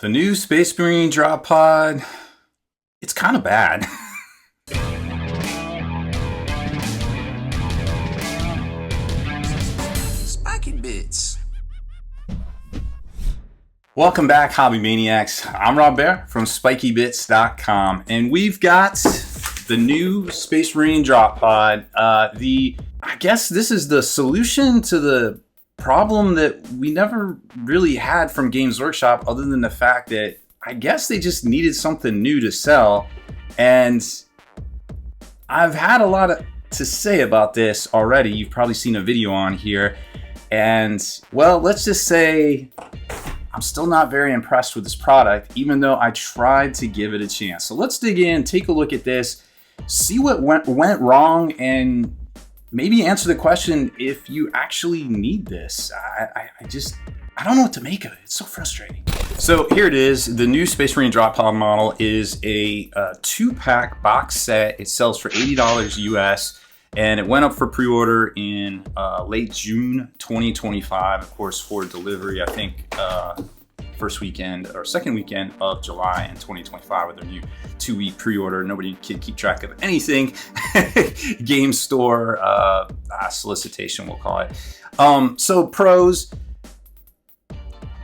The new Space Marine drop pod, it's kind of bad. Spiky bits. Welcome back, Hobby Maniacs. I'm Rob Bear from SpikyBits.com, and we've got the new Space Marine drop pod. I guess this is the solution to the problem that we never really had from Games Workshop, other than the fact that I guess they just needed something new to sell. And I've had a lot to say about this already. You've probably seen a video on here. And well, let's just say I'm still not very impressed with this product, even though I tried to give it a chance. So let's dig in, take a look at this, see what went wrong, and maybe answer the question if you actually need this. I don't know what to make of it. It's so frustrating. So here it is. The new Space Marine drop pod model is a 2-pack box set. It sells for $80 US, and it went up for pre-order in late June 2025, of course, for delivery, I think first weekend or second weekend of July in 2025 with their new 2-week pre-order. Nobody can keep track of anything. Game store solicitation, we'll call it. So pros,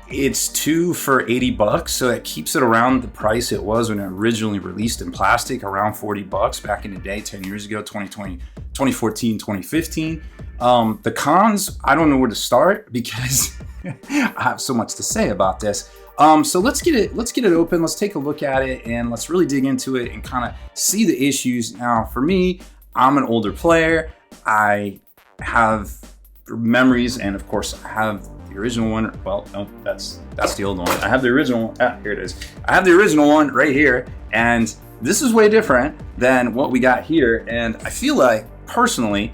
it's 2 for $80, so it keeps it around the price it was when it originally released in plastic, around $40 back in the day, 10 years ago, 2014, 2015. The cons, I don't know where to start because I have so much to say about this. So let's get it open. Let's take a look at it and let's really dig into it and kind of see the issues. Now, for me, I'm an older player. I have memories, and of course, I have the original one. Well, no, that's the old one. I have the original one. Here it is. I have the original one right here, and this is way different than what we got here. And I feel like, personally,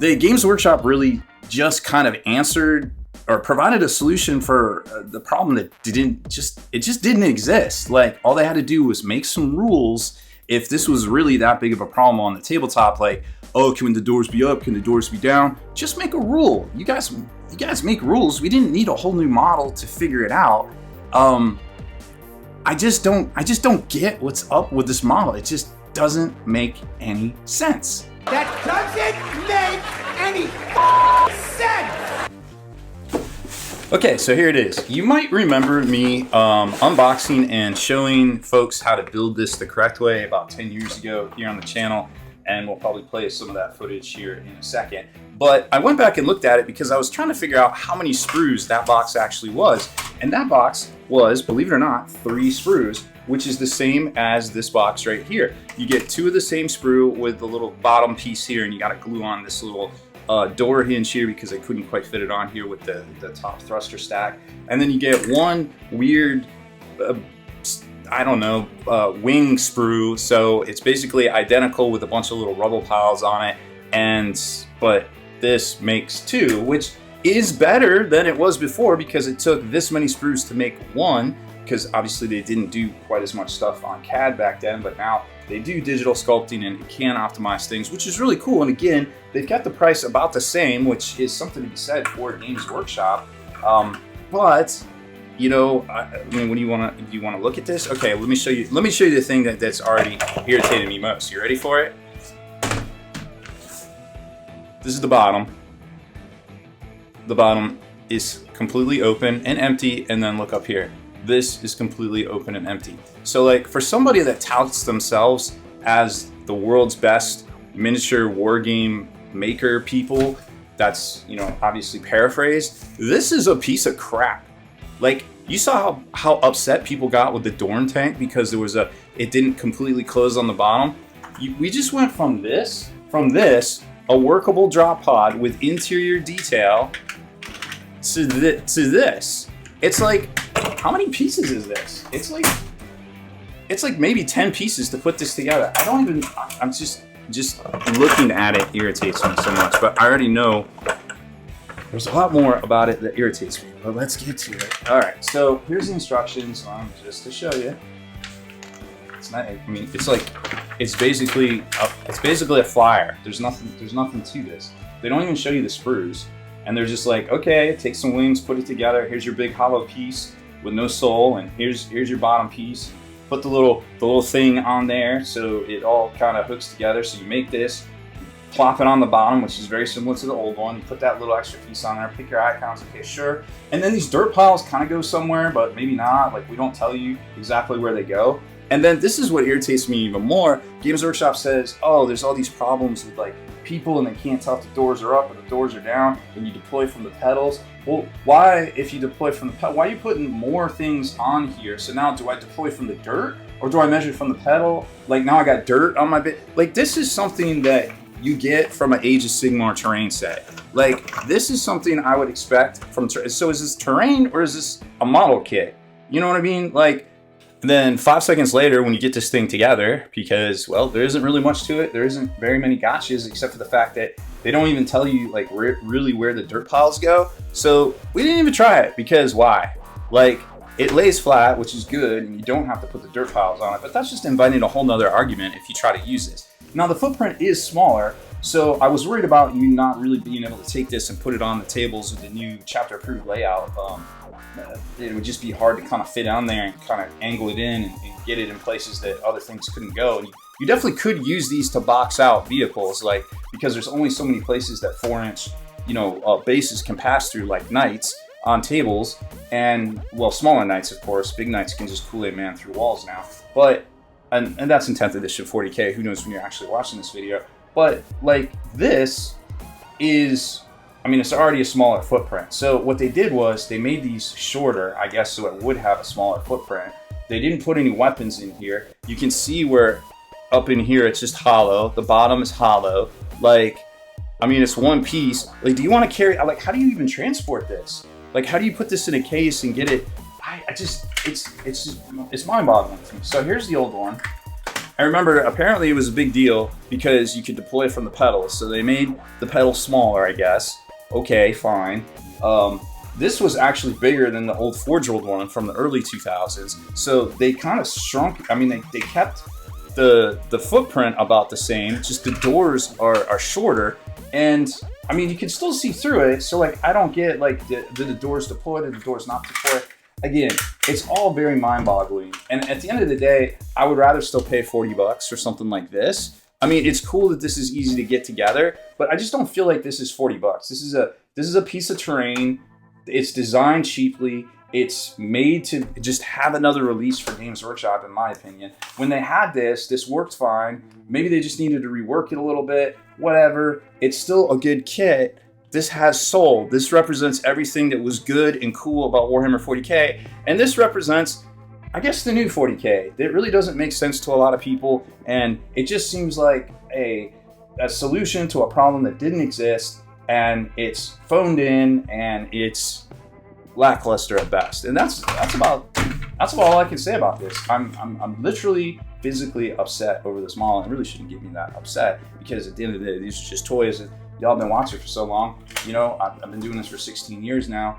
the Games Workshop really just kind of answered or provided a solution for the problem that just didn't exist. Like, all they had to do was make some rules. If this was really that big of a problem on the tabletop, like, oh, can the doors be up? Can the doors be down? Just make a rule. You guys make rules. We didn't need a whole new model to figure it out. I just don't get what's up with this model. It just doesn't make any sense. That doesn't make any sense! Okay, so here it is. You might remember me unboxing and showing folks how to build this the correct way about 10 years ago here on the channel, and we'll probably play some of that footage here in a second. But I went back and looked at it because I was trying to figure out how many sprues that box actually was. And that box was, believe it or not, 3 sprues, which is the same as this box right here. You get 2 of the same sprue with the little bottom piece here, and you gotta glue on this little door hinge here because I couldn't quite fit it on here with the top thruster stack. And then you get one weird, I don't know, wing sprue. So it's basically identical with a bunch of little rubble piles on it. But this makes 2, which is better than it was before because it took this many sprues to make 1, because obviously they didn't do quite as much stuff on CAD back then, but now they do digital sculpting and it can optimize things, which is really cool. And again, they've kept the price about the same, which is something to be said for Games Workshop. But you know, I mean, do you want to look at this? Okay, let me show you the thing that's already irritated me most. You ready for it? This is the bottom. The bottom is completely open and empty, and then look up here. This is completely open and empty. So like, for somebody that touts themselves as the world's best miniature war game maker people, that's, you know, obviously paraphrased, this is a piece of crap. Like, you saw how upset people got with the Dorn tank because it didn't completely close on the bottom. We just went from this, a workable drop pod with interior detail, to this. It's like, how many pieces is this? It's like maybe 10 pieces to put this together. I'm just looking at it irritates me so much, but I already know there's a lot more about it that irritates me, but let's get to it. All right, so here's the instructions, just to show you. It's not, I mean, it's basically a flyer. There's nothing to this. They don't even show you the sprues. And they're just like, okay, take some wings, put it together. Here's your big hollow piece. with no sole, and here's your bottom piece. Put the little thing on there so it all kind of hooks together. So you make this, plop it on the bottom, which is very similar to the old one. You put that little extra piece on there, pick your icons, okay, sure. And then these dirt piles kind of go somewhere, but maybe not. Like, we don't tell you exactly where they go. And then this is what irritates me even more. Games Workshop says, oh, there's all these problems with like people and they can't tell if the doors are up or the doors are down, and you deploy from the pedals. Well, why, if you deploy from the pedal, why are you putting more things on here? So now, do I deploy from the dirt or do I measure from the pedal? Like, now I got dirt on my bit. Like, this is something that you get from an Age of Sigmar terrain set. Like, this is something I would expect from, so is this terrain or is this a model kit? You know what I mean? Like, then 5 seconds later, when you get this thing together, because, well, there isn't really much to it. There isn't very many gotchas, except for the fact that they don't even tell you like really where the dirt piles go. So we didn't even try it, because why? Like, it lays flat, which is good, and you don't have to put the dirt piles on it, but that's just inviting a whole nother argument if you try to use this. Now, the footprint is smaller, so I was worried about you not really being able to take this and put it on the tables with the new chapter approved layout. It would just be hard to kind of fit on there and kind of angle it in and get it in places that other things couldn't go. And you definitely could use these to box out vehicles, like, because there's only so many places that 4-inch, bases can pass through, like knights on tables, and, well, smaller knights, of course. Big knights can just Kool-Aid man through walls now. But, and that's in 10th edition 40K. Who knows when you're actually watching this video. But, like, this is, I mean, it's already a smaller footprint. So what they did was they made these shorter, I guess, so it would have a smaller footprint. They didn't put any weapons in here. You can see where up in here it's just hollow. The bottom is hollow. Like, I mean, it's one piece. Like, do you want to carry, like, how do you even transport this? Like, how do you put this in a case and get it? It's mind-boggling to me. So here's the old one. I remember apparently it was a big deal because you could deploy from the pedals. So they made the pedal smaller, I guess. Okay, fine. This was actually bigger than the old Forge World one from the early 2000s. So they kind of shrunk. I mean, they kept the footprint about the same, just the doors are shorter. And I mean, you can still see through it. So like, I don't get like, did the doors deploy, did the doors not deploy? Again, it's all very mind-boggling. And at the end of the day, I would rather still pay 40 bucks for something like this. I mean, it's cool that this is easy to get together, but I just don't feel like this is 40 bucks. This is a piece of terrain. It's designed cheaply. It's made to just have another release for Games Workshop, in my opinion. When they had this worked fine. Maybe they just needed to rework it a little bit, whatever. It's still a good kit. This has soul. This represents everything that was good and cool about Warhammer 40K. And this represents, I guess, the new 40K. It really doesn't make sense to a lot of people. And it just seems like a solution to a problem that didn't exist. And it's phoned in and it's lackluster at best. And that's about all I can say about this. I'm literally physically upset over this model. It really shouldn't get me that upset, because at the end of the day, these are just toys that y'all been watching for so long. I've been doing this for 16 years now.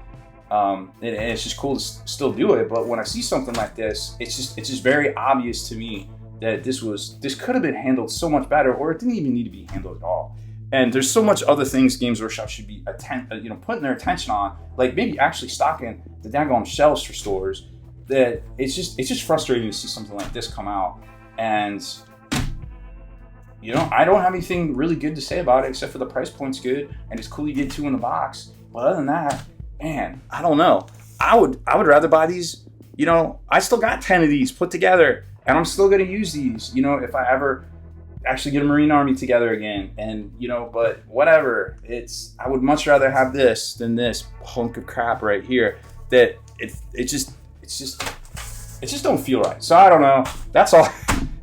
And it's just cool to still do it. But when I see something like this, it's just very obvious to me that this could have been handled so much better, or it didn't even need to be handled at all. And there's so much other things Games Workshop should be putting their attention on, like maybe actually stocking the daggone shelves for stores. That it's just frustrating to see something like this come out. And I don't have anything really good to say about it, except for the price point's good and it's cool you get 2 in the box. But other than that, man, I don't know. I would rather buy these. I still got 10 of these put together, and I'm still gonna use these. If I ever actually get a Marine Army together again, and but whatever. I would much rather have this than this hunk of crap right here. That it just don't feel right. So I don't know. That's all.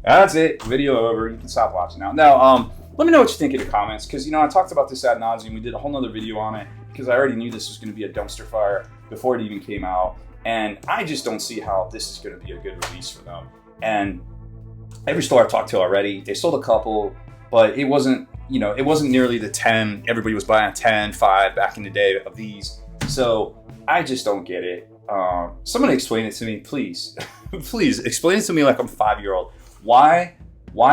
That's it. Video over. You can stop watching now. Now, let me know what you think in the comments, because I talked about this ad nauseum. We did a whole nother video on it because I already knew this was going to be a dumpster fire before it even came out, and I just don't see how this is going to be a good release for them. And every store I've talked to already, they sold a couple, but it wasn't nearly the 10. Everybody was buying 10, 5 back in the day of these. So I just don't get it. Somebody explain it to me, please. Please explain it to me like I'm a 5-year-old. Why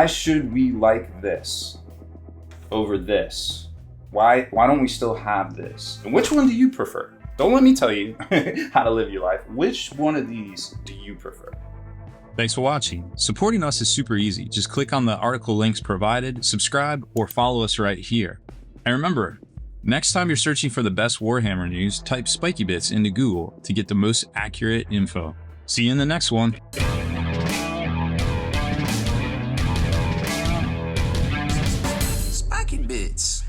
should we like this over this? Why don't we still have this? And which one do you prefer? Don't let me tell you how to live your life. Which one of these do you prefer? Thanks for watching. Supporting us is super easy. Just click on the article links provided, subscribe, or follow us right here. And remember, next time you're searching for the best Warhammer news, type Spiky Bits into Google to get the most accurate info. See you in the next one. Spiky Bits.